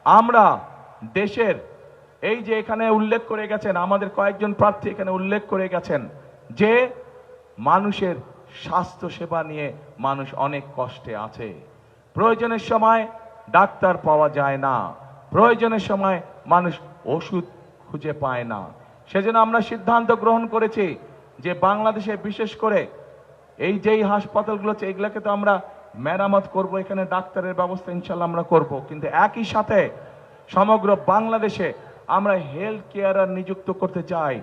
আমরা দেশের এই যে এখানে উল্লেখ করে গেছেন, আমাদের কয়েকজন প্রার্থী এখানে উল্লেখ করে গেছেন যে মানুষের স্বাস্থ্য সেবা নিয়ে মানুষ অনেক কষ্টে আছে। প্রয়োজনের সময় ডাক্তার পাওয়া যায় না, প্রয়োজনের সময় মানুষ ওষুধ খুঁজে পায় না। সেজন্য আমরা সিদ্ধান্ত গ্রহণ করেছি যে বাংলাদেশে বিশেষ করে এই যেই হাসপাতালগুলো আছে এগুলোকে তো আমরা মেরামত করব, এখানে ডাক্তারের ব্যবস্থা ইনশাল্লাহ আমরা করব, কিন্তু একই সাথে সমগ্র বাংলাদেশে আমরা হেলথ কেয়ারার নিযুক্ত করতে চাই।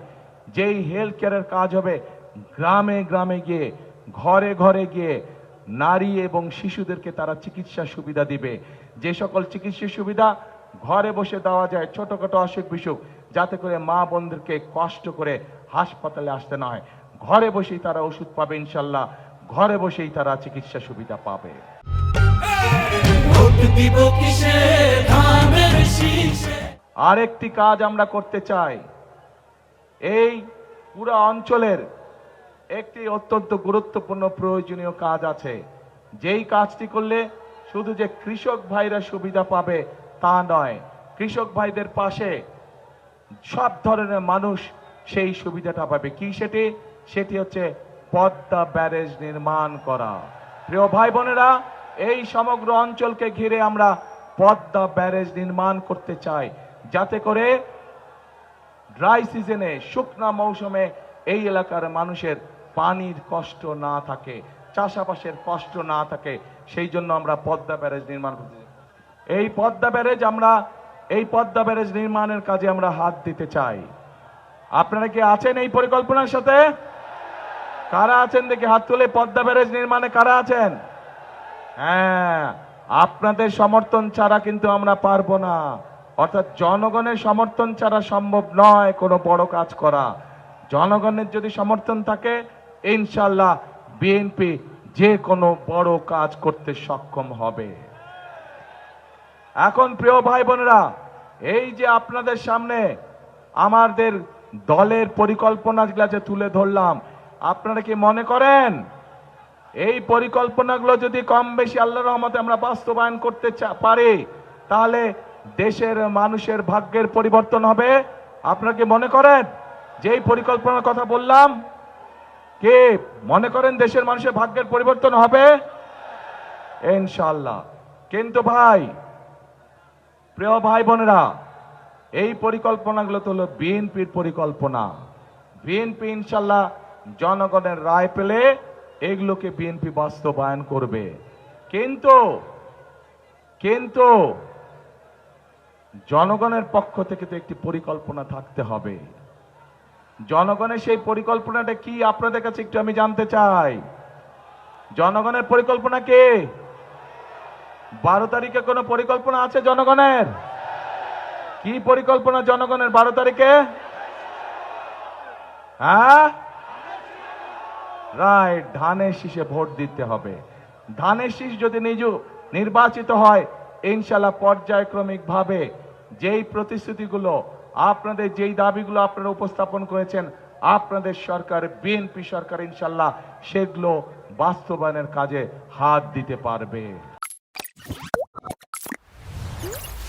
যেই হেলথ কেয়ারের কাজ হবে গ্রামে গ্রামে গিয়ে, ঘরে ঘরে গিয়ে নারী এবং শিশুদেরকে তারা চিকিৎসা সুবিধা দিবে। যে সকল চিকিৎসা সুবিধা ঘরে বসে দেওয়া যায়, ছোটখাটো অসুখ বিসুখ, যাতে করে মা বোনদেরকে কষ্ট করে হাসপাতালে আসতে না হয়, ঘরে বসেই তারা ওষুধ পাবে ইনশাল্লাহ, ঘরে বসেই তারা চিকিৎসা সুবিধা পাবে। আরেকটি কাজ আমরা করতে চাই, এই পুরো অঞ্চলের একটি অত্যন্ত গুরুত্বপূর্ণ প্রয়োজনীয় কাজ আছে, যেই কাজটি করলে শুধু যে কৃষক ভাইরা সুবিধা পাবে তা নয়, কৃষক ভাইদের পাশে সব ধরনের মানুষ সেই সুবিধাটা পাবে। কি সেটি? সেটি হচ্ছে পদ্মা ব্যারেজ নির্মাণ করা। প্রিয় ভাই বোনেরা, এই সমগ্র অঞ্চলকে ঘিরে আমরা পদ্মা ব্যারেজ নির্মাণ করতে চাই, যাতে করে ড্রাই সিজনে, শুকনা মৌসুমে এই এলাকার মানুষের পানির কষ্ট না থাকে, চাষাবাসের কষ্ট না থাকে। সেই জন্য আমরা পদ্মা ব্যারেজ নির্মাণ করতে চাই। এই পদ্মা ব্যারেজ নির্মাণের কাজে আমরা হাত দিতে চাই। আপনারা কি আছেন এই পরিকল্পনার সাথে? কারা আছেন দেখি হাত তুলে। পদ্মা ব্যারেজ নির্মাণে কারা আছেন? হ্যাঁ, আপনাদের সমর্থন ছাড়া কিন্তু আমরা পারবো না। অর্থাৎ জনগণের সমর্থন ছাড়া সম্ভব নয় কোনো বড় কাজ করা। জনগণের যদি সমর্থন থাকে ইনশাল্লাহ বিএনপি যে কোনো বড় কাজ করতে সক্ষম হবে। এখন প্রিয় ভাই বোনেরা, এই যে আপনাদের সামনে আমাদের দলের পরিকল্পনাগুলো যে তুলে ধরলাম, আপনারা কি মনে করেন এই পরিকল্পনাগুলো যদি কম বেশি আল্লাহর রহমতে আমরা বাস্তবায়ন করতে পারি তাহলে দেশের মানুষের ভাগ্যের পরিবর্তন হবে? আপনারা কি মনে করেন যে এই পরিকল্পনার কথা বললাম, কে মনে করেন দেশের মানুষের ভাগ্যের পরিবর্তন হবে? ইনশাআল্লাহ। কিন্তু ভাই, প্রিয় ভাই বোনেরা, এই পরিকল্পনাগুলো তো হলো বিএনপির পরিকল্পনা। বিএনপি ইনশাআল্লাহ জনগণের রায় পেলে এগুলোকে বিএনপি বাস্তবায়ন করবে। কিন্তু জনগণের পক্ষ থেকে তো একটি পরিকল্পনা থাকতে হবে। জনগণের সেই পরিকল্পনাটা কি আপনাদের কাছে একটু আমি জানতে চাই। জনগণের পরিকল্পনা কি? 12 তারিখে কোনো পরিকল্পনা আছে জনগণের? কি পরিকল্পনা জনগণের 12 তারিখে? হ্যাঁ, রাইট, ধানের শীষে ভোট দিতে হবে। ধানের শীষ যদি নির্বাচিত হয় ইনশাআল্লাহ পর্যায়ক্রমিক ভাবে যেই প্রতিশ্রুতিগুলো আপনাদের, যেই দাবিগুলো আপনারা উপস্থাপন করেছেন, আপনাদের সরকার বিএনপি সরকার ইনশাআল্লাহ সেগুলো বাস্তবায়নের কাজে হাত দিতে পারবে।